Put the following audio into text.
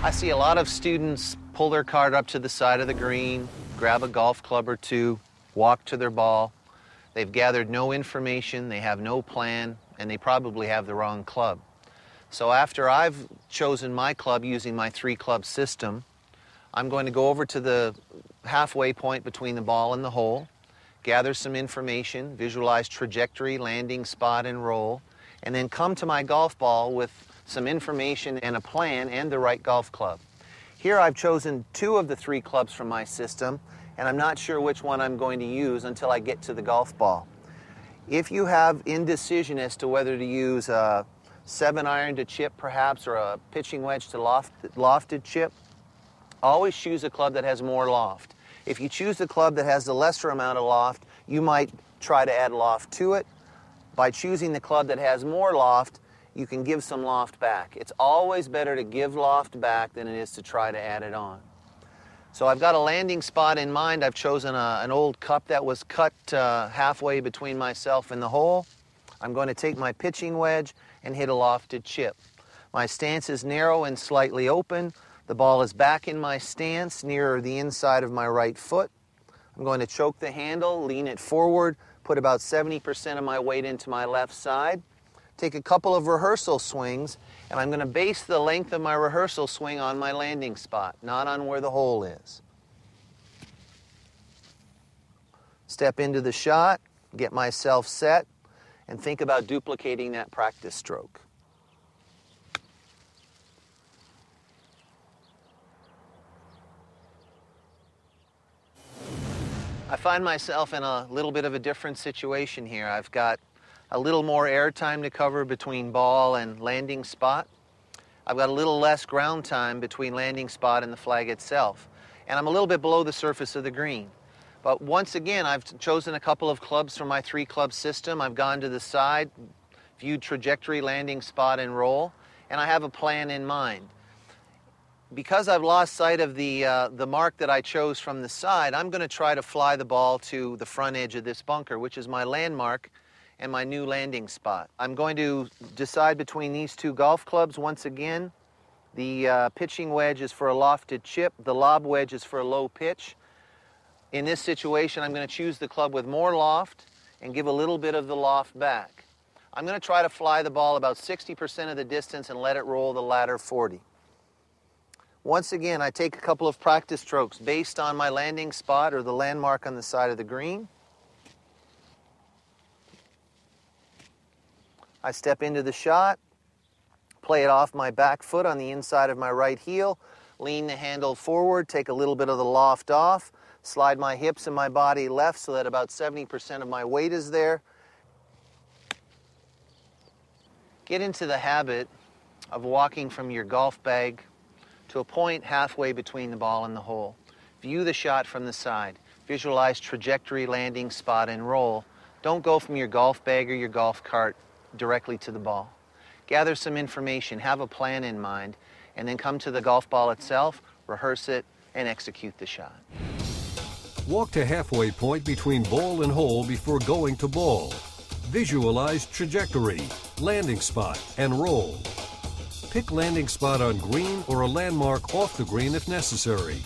I see a lot of students pull their cart up to the side of the green, grab a golf club or two, walk to their ball. They've gathered no information, they have no plan, and they probably have the wrong club. So after I've chosen my club using my 3-club system, I'm going to go over to the halfway point between the ball and the hole, gather some information, visualize trajectory, landing spot, and roll, and then come to my golf ball with some information and a plan and the right golf club. Here I've chosen 2 of the 3 clubs from my system, and I'm not sure which one I'm going to use until I get to the golf ball. If you have indecision as to whether to use a 7-iron to chip perhaps, or a pitching wedge to lofted chip, always choose a club that has more loft. If you choose the club that has the lesser amount of loft, you might try to add loft to it. By choosing the club that has more loft, you can give some loft back. It's always better to give loft back than it is to try to add it on. So I've got a landing spot in mind. I've chosen an old cup that was cut halfway between myself and the hole. I'm going to take my pitching wedge and hit a lofted chip. My stance is narrow and slightly open. The ball is back in my stance nearer the inside of my right foot. I'm going to choke the handle, lean it forward, put about 70% of my weight into my left side. Take a couple of rehearsal swings, and I'm going to base the length of my rehearsal swing on my landing spot, not on where the hole is. Step into the shot, get myself set, and think about duplicating that practice stroke. I find myself in a little bit of a different situation here. I've got a little more air time to cover between ball and landing spot. I've got a little less ground time between landing spot and the flag itself. And I'm a little bit below the surface of the green. But once again, I've chosen a couple of clubs from my 3-club system. I've gone to the side, viewed trajectory, landing spot, and roll, and I have a plan in mind. Because I've lost sight of the mark that I chose from the side, I'm going to try to fly the ball to the front edge of this bunker, which is my landmark and my new landing spot. I'm going to decide between these 2 golf clubs once again. The pitching wedge is for a lofted chip. The lob wedge is for a low pitch. In this situation, I'm going to choose the club with more loft and give a little bit of the loft back. I'm going to try to fly the ball about 60% of the distance and let it roll the latter 40. Once again, I take a couple of practice strokes based on my landing spot or the landmark on the side of the green. I step into the shot, play it off my back foot on the inside of my right heel, lean the handle forward, take a little bit of the loft off, slide my hips and my body left so that about 70% of my weight is there. Get into the habit of walking from your golf bag to a point halfway between the ball and the hole. View the shot from the side. Visualize trajectory, landing spot, and roll. Don't go from your golf bag or your golf cart directly to the ball. Gather some information, have a plan in mind, and then come to the golf ball itself, rehearse it, and execute the shot. Walk to halfway point between ball and hole before going to ball. Visualize trajectory, landing spot, and roll. Pick landing spot on green or a landmark off the green if necessary.